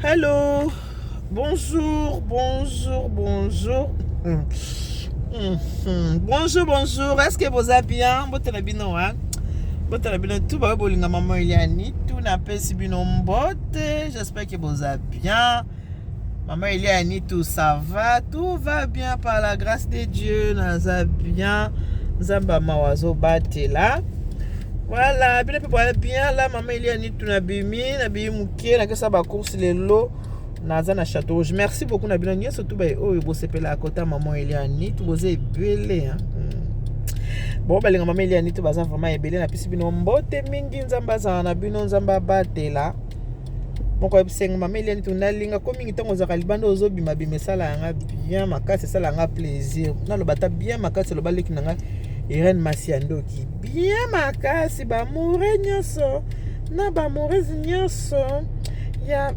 Hello, bonjour, bonjour, bonjour. Bonjour. Est-ce que vous allez bien? Botela bino hein? Botela bino tout ba bolinga maman Eliani, tout na pesi bino mbote. J'espère que vous allez bien. Maman Eliani, tout ça va, tout va bien par la grâce de Dieu. Naza bien. Zamba mawazo batela. Voilà, bien bien là maman Eliani tout na bimi muke na kesa ba course lelo naza na Château Rouge. Merci beaucoup na bino nyonso tout ba oyo bo sepela à côté maman Eliani tout boze ebele hein. Bon balinga maman Eliani tout baza vraiment ebele na pisi bino mbote mingi nzamba za na bino nzamba batela. Moko ebisenga maman Eliani tout na linga ko mingi tango za kalibando ozobima bimesala yanga bien makasi sala nga plaisir. Na lo bata bien makasi lo baleki nanga Irene Masiandoki bien makasi ba moure nyonso na ba moure nyonso ya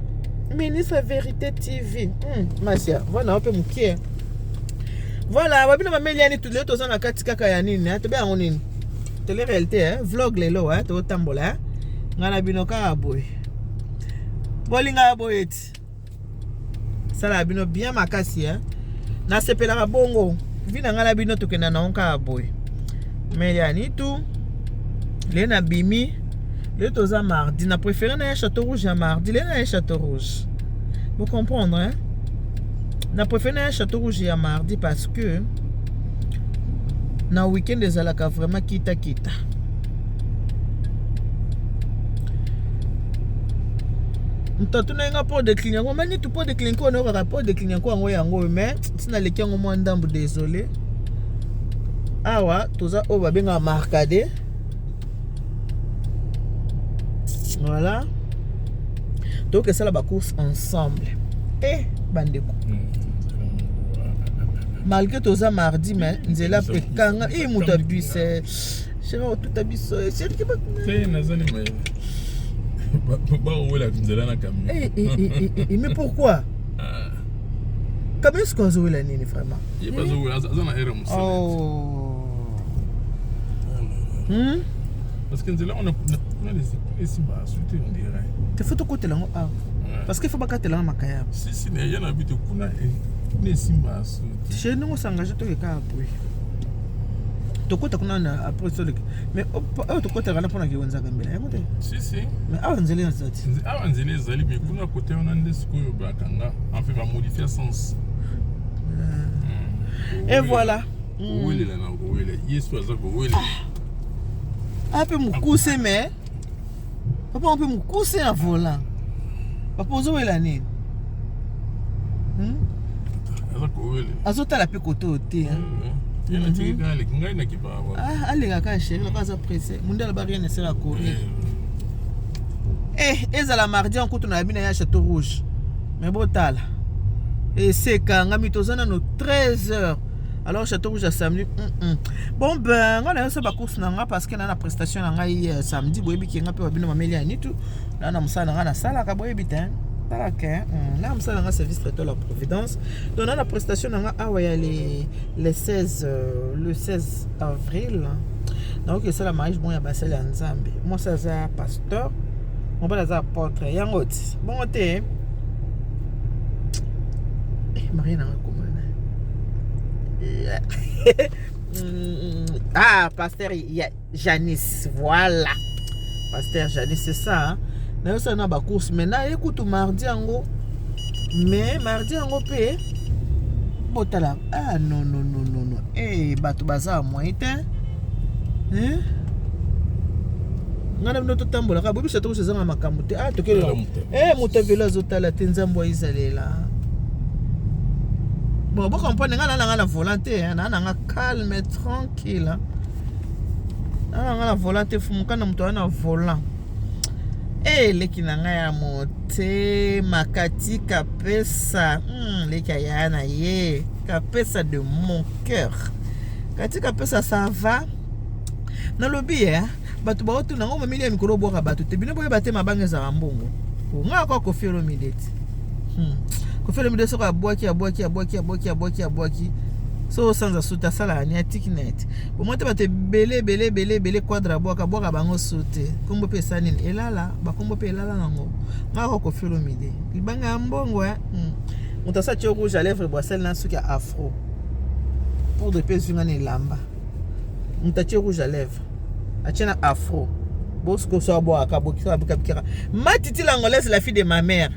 ministre Vérité TV. Masia voilà un peu mukie. Voilà wabina maman Eliani tout le temps na kati kaka ya nini to be nini télé réalité hein vlog lelo hein to tambola ngana bino ka boy bolinga boyeti sala bino bien makasi hein na sepela bongo vina ngala bino tokenda na onka boy Eliani tout les na bimi les toza mardi na préféré na Château Rouge à mardi les na Château Rouge vous comprendre hein na préféré na Château Rouge à mardi parce que na week-end ezalaka vraiment kita mtatu na nga pour décliner ngo mani tu pour décliner ko na rapport décliner ko ngo yango mais sina leki ngo mo ndambu désolé awa toza o babenga marcade voilà donc ça la ba course ensemble bandeko malgré toza mardi mais nzela pe kanga muto abuse chéri tout abuse chéri ki ba nazani mais mais pourquoi comment est-ce qu'on joue la nini vraiment parce que on a les simba sauter on dirait te faut côté là parce qu'il faut pas qu'être là makaya si il y a habité kuna les simba sauter chez nous on s'engage tout le cas après tokota kuna na après ça mais tokota kana pona kiwanza kambela yakote si mais awanzele nzati awanzele zali mais kuna côté on a ndesiko yo bakanga en fait va modifier sens et voilà oui là na oui là yesu azako oui un peu mukuse mais papa on peut mukuse en volant papa ozo la nini azako oui azota la pe koto te hein allez kaka chéri la base pressé mundala ba rien ne sera courir ezala mardi en kutu na bina ya Château Rouge mais botala et c'est quand ngami tozana no 13h alors Château Rouge à samedi bon ben on a ça ba course nanga parce que na prestation nanga samedi boyebi ki ngape babino mameli ani tout na musana nanga na sala ka boyebi ten Talaké, là, on a un service traiteur la Providence. Donc, on a la prestation le 16 avril. Donc, c'est la mariage, bon, il y a Bassel en Zambie. Moi, c'est un pasteur. On va faire un portrait. Il y a un autre. Bon, t'es. Marie n'a rien commun. Ah, pasteur, il y a Janice. Voilà. Pasteur Janice, c'est ça, hein. D'ailleurs, ça n'a pas course. Maintenant, écoute, mardi ango. Mais mardi ango pe. Botala. Ah non. Bato baza moyen. Ngana bino totambola ka bobi Château Rouge zanga makambo te. Ah tokelo. Moto vela zotala te nzambo izalela. Bon, vous comprenez, ngana volonté, ngana calme, tranquille. Ngana volonté fumuka na mto na volant. Leki nanga ya mote makati kapesa leki yana ye kapesa de mon cœur kati kapesa ça va na lobi batu ba otu nango mamili ya mikolo boka batu te bino boye batema bange za mbongo nga kwa kofiro mideti kofiro mideti so ka boaki So sans suta sala ni tiknet. Bo moto ba te belé quadra boka bango sute. Kombo pe sanini elala, ba kombo pe elala nango. Ngako ko filo midi. Libanga mbongo Mutasa tio rouge à lèvres boiselle na suki afro. Pour de pèse ngane lamba. Mutachi rouge à lèvres. Achena afro. Bosco so boa akabo kisa bikabikira. Matiti l'angolaise la fille de ma mère.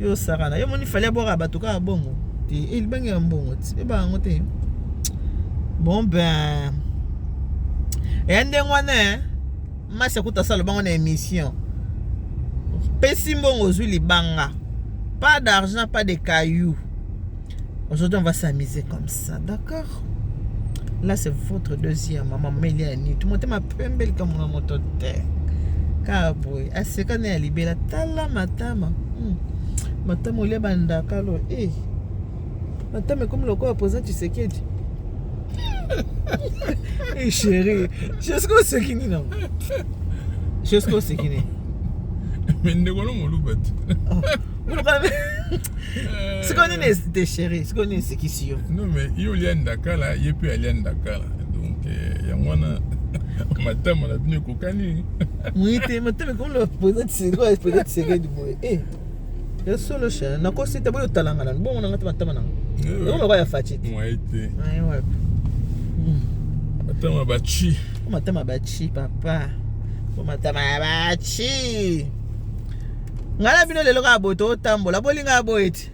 Yo sarana. Yo moni fallait boire abatuka bongo. Il bangi mbongo. E ba ngote. Bon ben. Et ndengwana masa kuta le bango na émission. Pesi mbongo zui libanga. Pas d'argent, pas de cailloux. Aujourd'hui, on va s'amuser comme ça, d'accord? Là, c'est votre deuxième maman Méliani. Tout le monde m'a pembel comme un motote. Kaboy. A ce qu'on est à libérer. Tala matama. Matama, il est banda kalo. Eh. Matama, comme le corps opposant, tu sais qui est. Eh, chérie. Je sais que c'est qui n'est non. Je sais que c'est qui n'est. Mais ne connais pas ce qu'on est des chéris, ce qu'on est c'est qui si non mais il y a un Dakar il peut aller en Dakar donc il y a moi madame on a venu kokani oui t'es madame comme le peut-être c'est du boy eh le solo cher na ko c'est tabo talanga na bon on a madame na on va ya fati ouais été ouais madame bachi papa madame bachi ngala bino lelo ka boto tambola bolinga boyeti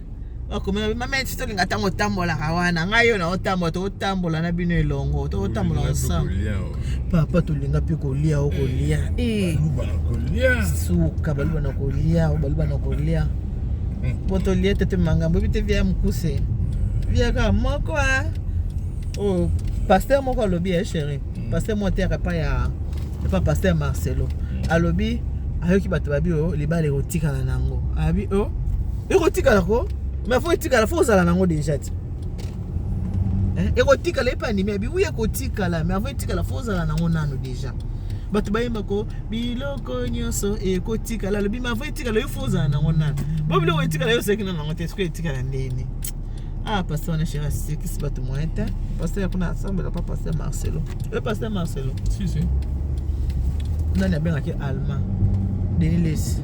akoma mama eti to linga tango tambola kawana ngayo na otambo to tambola na bino elongo to tambola ensemble papa to linga pe kolia o kolia suka baluba na kolia poto liete te mangambo bite via mkuse via ka moko oh pasteur moko lobi chéri pasteur moteur pa ya pas pasteur Marcelo alobi ayoki bato babi o libala erotikala nango abi o erotikala ko mais faut etikala faut zala nango déjà ti erotikala epandimi abi oui ekotikala mais faut etikala faut zala nango nano déjà bato bayemba ko biloko nyonso ekotikala lobi mais faut etikala yo faut zala nango nano bo biloko etikala yo seki nango te esko etikala ndeni pasteur on est chez Rassi qui se bat moins te pasteur kuna ensemble pas pasteur Marcelo le pasteur Marcelo si nani abengaki allemand Denis Les.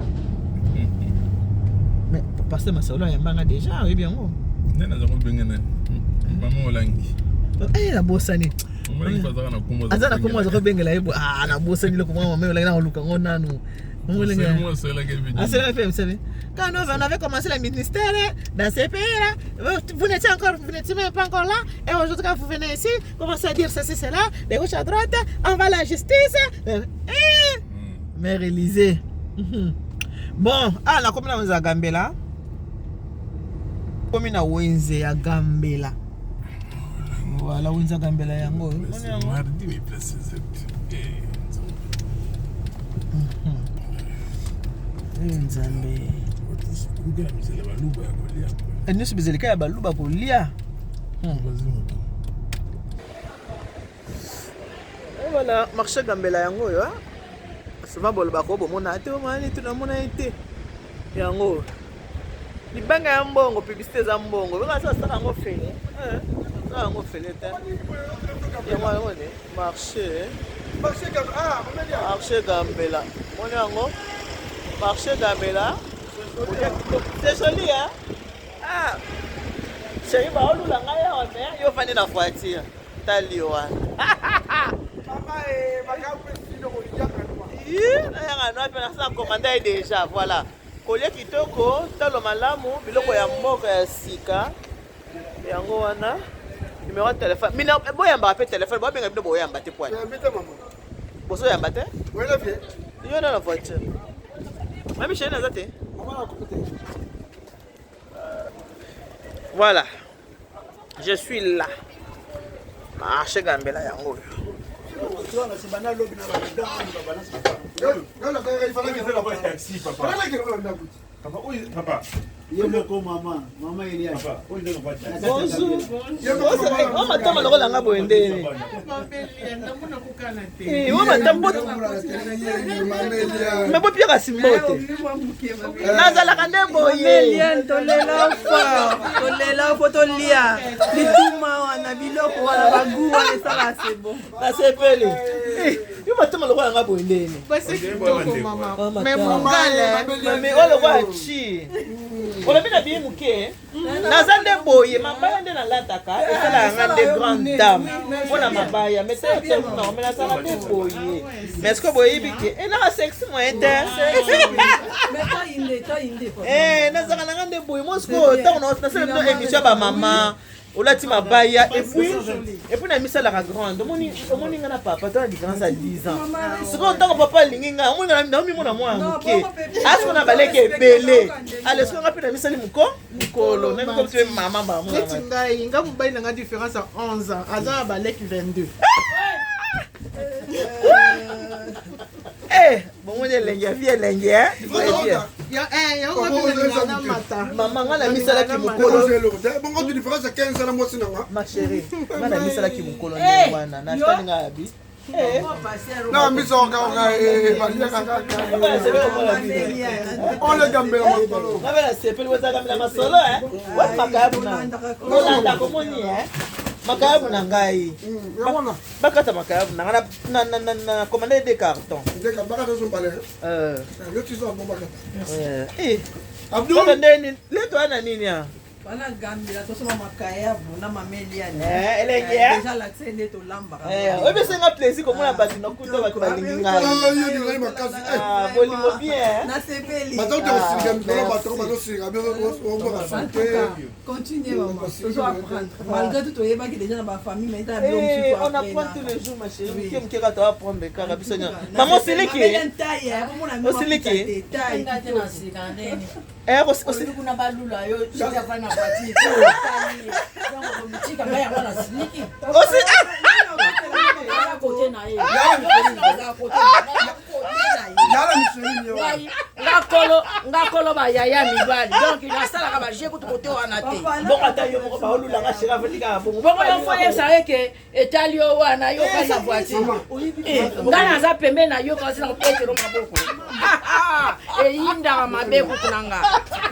Mais parce que ma soeur est manga déjà, oui bien oh. Nena za kubengena. Mama olangi. Eh la bossani. Mama ngi bazaka na kumo. Azana kumo za kubengela yebo na bossani le kumo mama olangi na luka ngona nu. Mama olangi. C'est moi seul qui vient. C'est la femme, savez. Quand on avait commencé le ministère dans ces pays-là, vous n'étiez même pas encore là. Et aujourd'hui quand vous venez ici, commencez à dire ceci, cela, de gauche à droite, on va à la justice. Mère Élysée. Bon, la commune à Gambela. Commune à Wenze à Gambela. Voilà, Wenze à Gambela yango. Mardi oui place cette. Nzambe. Nous sommes les cas baluba kolia. Voilà, marché Gambela yango yo. Souvent bol bako bo mona te mani tu na mona ite yango libanga ya mbongo publicité za mbongo beka sasa ngo fele ça ngo fele te yango ne marché Gambela mona yango marché Gambela c'est joli hein chéri ba olula ngaya one yo fani na voiture taliwa déjà voilà collier kitoko talo malamu biloko ya mboka ya sika yango wana numéro de téléphone mina boyamba pe téléphone bobenga bino boyamba te poani boso yamba te yo na la voiture même chez nous te voilà je suis là marché Gambela yango Papa, Maman Eliane. Bonjour. On m'attend malheureux là ngabo endé. On m'attend pas. Mais pas pire à Simbote. Nazala kande boye. Eliane tolela photo lia. Lituma wana biloko wana bagu wana sala c'est bon. Na sepele. On m'attend malheureux là ngabo endé. Mais mon gars Mais on le voit chi. On a bien habillé mouké. Nazande boye, mabaya nde na lataka, esala ngande grande dame. Ona mabaya, mais c'est tellement mais nazala nde boye. Mais est-ce que boye biki? Et na sexe moyen. Eh, nazala ngande boye, moi ce que tant on a fait une émission ba maman. Olati mabaya et puis na misala la grande. Omoni ngana papa, toi la différence à 10 ans. Ce qu'on tant papa linginga, omoni ngana ndomi mona moi muké. Est-ce qu'on a baleke belé? Allez, ce qu'on appelle la misala mukolo, même comme tu es maman ba moi. Ngai nga mobali nga différence à 11 ans, aza baleki 22. Eh, bon on est lengue, vie lengue hein. Maman ngana misala ki mukolo. Bon quand tu différence à 15 ans moi sinon. Ma chérie, ngana misala ki mukolo nde wana, na tani ngabi. Non, mais ça on le gambe masolo. On va la sepel weza gambe masolo hein. Wa makabu na. Olanda komoni hein. Makabu na ngai. Bakata makabu na na commander des cartons. Des cartons sont balé. Le tu sors bon bakata. Abdou ndeni leto ana nini ya? Bana gambi la tosoma makaya na mameliane. Elenge. Déjà l'accès n'est au lamba. Oui, c'est un plaisir comme on a battu nos coups de balinga. Ah, bolingo bien. Na sepeli. Continuez maman. Toujours apprendre. Malgré tout oyeba que déjà dans ma famille mais ta bien aussi on apprend tous les jours ma chérie. Qui me kera to apprendre car bisonya. Maman c'est les qui. Aussi les qui. Aussi kuna balula yo chakafanya party. Mtika mbaya wana sniki. Aussi Côté na ye. Ngakolo ba yaya mibali. Donc il a ça la ba je ko côté wana te. Bon ata yo moko ba olula nga shira velika bongo. Bongo yo foye sare ke etalio wana yo kana voiture. Ngana za pembe na yo kasi na petero maboko. Eyinda mabeko kunanga.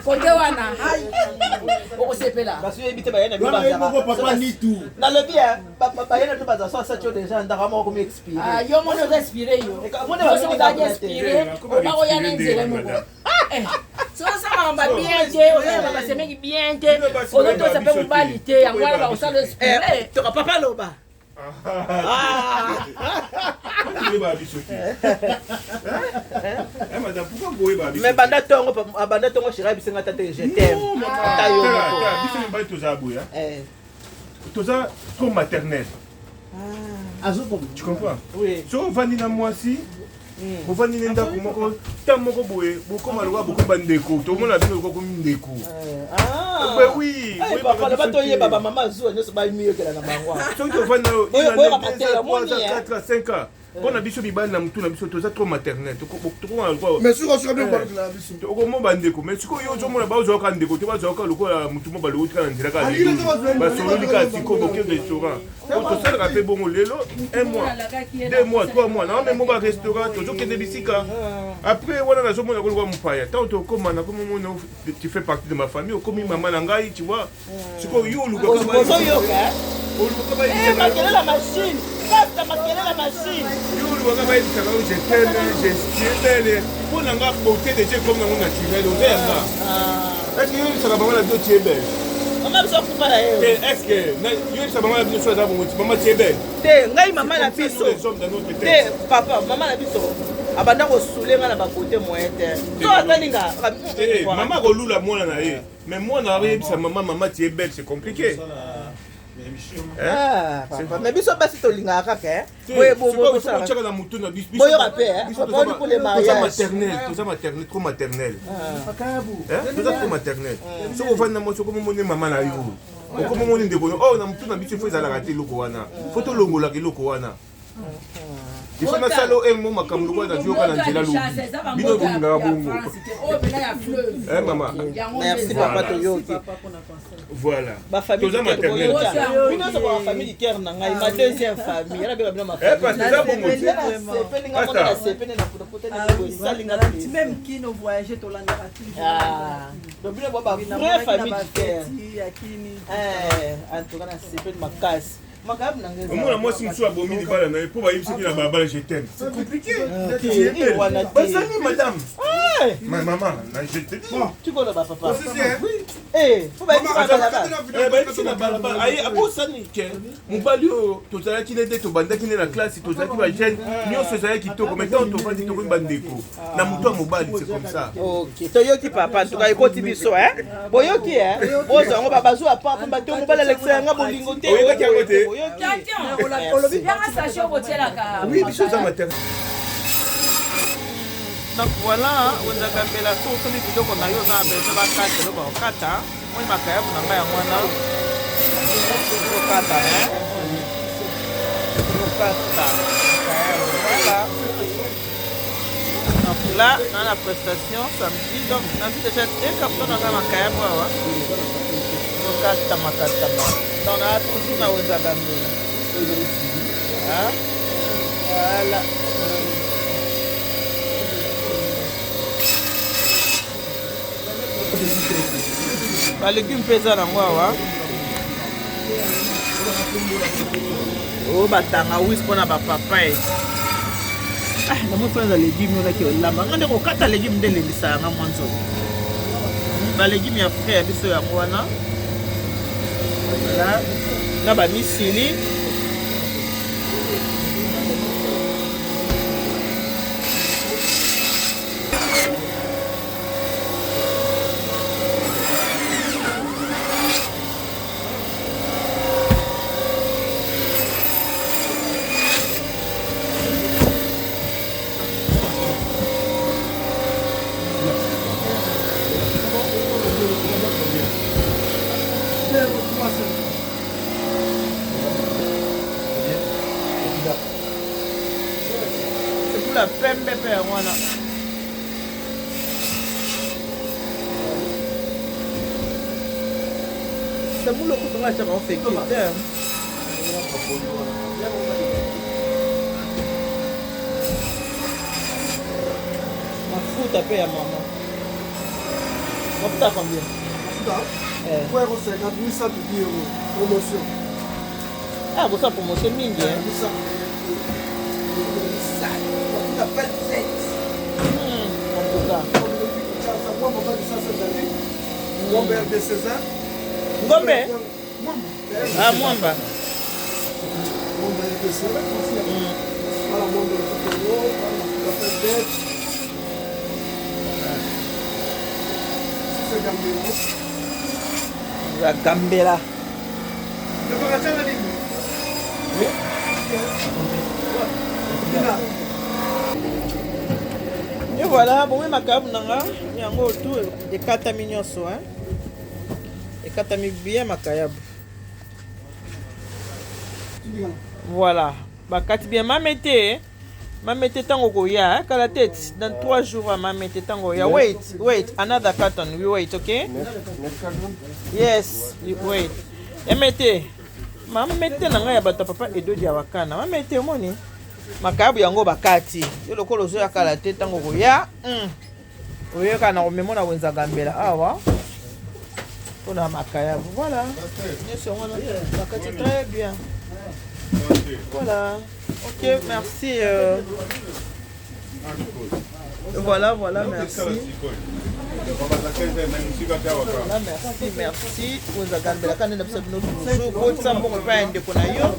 Côté wana hai. Okosepela. Parce que ebite ba yana biba. Papa ni tout. Na le bien ba yana to baza ça tu déjà ndaka moko mi expire. Ah yo mo respirer yo. Mo ne va respirer. On va y nzele moko. Ça va bien te, on va se mettre bien te. On doit se faire une qualité, on va avoir ça respirer. Tu vas papa loba. Mais banda tongo shira bisenga tate je t'aime. Toza trop maternel. Tu comprends? Oui. So vanina moi si ovandi nenda komoko tamoko boye bokoma loba bokomba ndeko tomona bino ko ndeko. Oui, oui papa ba to ye baba mama zo nyoso ba miyo kela na bangwa. So tu vanda il 4 à 5 ans. Bon na biso bibana na mutu na biso toza trop maternel. Mais sur bien parler la biso. Okomo bandeko mais siko yo zomona ba ozoka ndeko te ba zoka lokola mutu mo ba lokola na nzela ka. Ba solo lika siko boke restaurant. To sala pe bongo lelo 1 mois, 2 mois, 3 mois. Na même mo ba restaurant tozo kende bisika. Après wana na zomona ko mupaya. Tant to koma na komo mona tu fais partie de ma famille, komi maman na ngai, tu vois. Siko yo luka ba. la machine. Basta makelele la machine. Yo luka ba isa ka je t'aime, je t'aime. Pour na nga beauté de Dieu comme na naturel au verre. Est-ce que yo ça va pas la deux tu es belle? Maman so kupa na yo. Est-ce que yo ça va pas la bien chose d'abord maman tu es belle? Te ngai maman na biso. Te papa maman na biso. Abanda ko sulenga na ba côté moyen te. So atalinga. Maman ko lula mwana na ye. Mais moi na yebisa maman tu es belle, c'est compliqué. Ah, mais biso basi tolinga kaka boye bobo ça chaka na mutu na biso. Boye rapé boye pour les mariages. Toza maternel, trop maternel. Toza trop maternel. So ko vanda mo so ko mo ne maman na yo. Ko mo ne ndeko. Oh na mutu na biso faut ezala raté loko wana. Faut to longola ke loko wana. il faut nasala emo makambo lokola nazoyoka na nzela lobi bino bolingaka bongo mama merci papa toyoki voilà toza maternel bino oza kwa famille cœur na ngai ma deuxième famille ala beka bino ma parce que eza bongo sepelinga mona na sepene na potene esalinga même kino voyager tolandaka donc bino ba vraie famille cœur en tout cas na sepene makasi makasi na ngeza omona mwasi mosusu abomi libala na ye mpo bayebisaki na balabala je t'aime c'est compliqué basani madame maman je te dis tukoloba papa bayebisi na balabala aye abosani ke mobali oyo tozalaki nde tobandaki nde na classe tozalaki bagene nyonso ezalaki kitoko maintenant tofandi tokomi bandeko na motu ya mobali c'est comme ça ok toyoki papa ntuka ekoti biso boyoki bozwa yango babazwa papa bato mobali alekisa yanga bolingo te oyebaki yango te Oui, biso eza maternel. Donc voilà, wenzaka mbela so osali biloko na yo oza na besoin bakata eloko bakokata moi makayabu na ngai yango wana okata okata voilà. Donc là, dans la prestation samedi, donc on a vu déjà un carton dans la makayabu awa okata makatama donc on a toujours na wenzaka mbela voilà. Balégume pesa nango awa oyo batangawisi mpona bapapai namofanaza légume onaki olamba nga nde kokata légume nde elelisaka nga mwa nzoto balégume ya frais ya biso yango wana na bamisili la pembe pe wana sabula kutonga cha mafeki mafuta pe ya mama mafuta combien Ouais, c'est 4800 € promotion. Ah, vous ça promotion mingi hein. Ça pas de fête. En tout cas. Ça moi mon ça cette année. Ngombe de César. Ngombe? Ah, mwamba. Ngombe de César. Voilà, ngombe de César. La fête. C'est Gambela. La Gambela. Le baratin la ligne. Oui. Et voilà, bon, ma cam nanga, yango tout ekatami nyonso hein. Ekatami bien makayab. Voilà. Bakati bien mamete. Mamete tango koya, kala tête dans 3 jours mamete tango ya. Wait, another carton. We wait, okay? Yes, you wait. Emete. Mamete nanga ya bata papa edo dia wakana. Mamete omoni. Makabu yango bakati. Yo lokolo zo ya kala tête tango koya. Oyo kana omemona wenza gambela awa. Pona makayabu. Voilà. Nyonso ngona bakati très bien. Voilà. Ok, merci. Voilà, merci. Voilà, merci. Vous avez gardé la canne de notre jour. Ça me pas un déconaillon.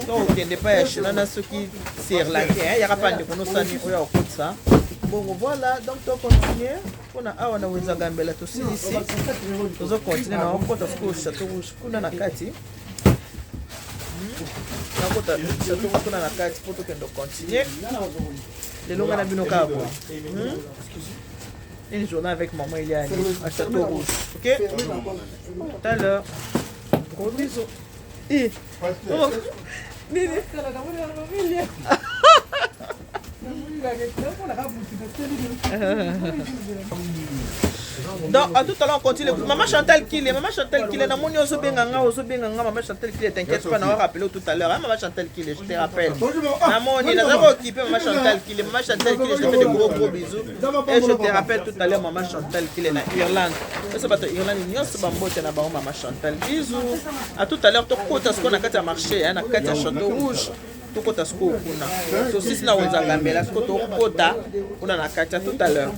Donc, il n'y a pas un ceux qui serrent la guerre. Il n'y aura pas de déconnaissance au ça. Bon, voilà. Donc, on continue. On a un Windsor Gambela tout ici. Nous allons continuer. On va faire un château rouge. On a un kati. Nakota château rouge na kati poto kendo continuer. Les longs na bino kabo. Une journée avec maman Eliane à Château Rouge. Ok? Tout à l'heure. Gros bisous. Donc, à tout à l'heure, on continue. Maman Chantal Kile, Maman Chantal Kile, na moni ozo benganga, Maman Chantal Kile, t'inquiète pas, on va rappeler tout à l'heure. Hein, Maman Chantal Kile, je te rappelle. Na moni, nous avons occupé Maman Chantal Kile, je te fais de gros bisous. Et je te rappelle tout à l'heure, Maman Chantal Kile, na Irlande. C'est pas Irlande, nous sommes en na ba Maman Chantal. Bisous. À tout à l'heure, tu côté ce qu'on a qu'à marcher, hein, na qu'à Château Rouge. Tu côté ce qu'on a. So si na wenzanga mbela, ce qu'on a na kata tout à l'heure.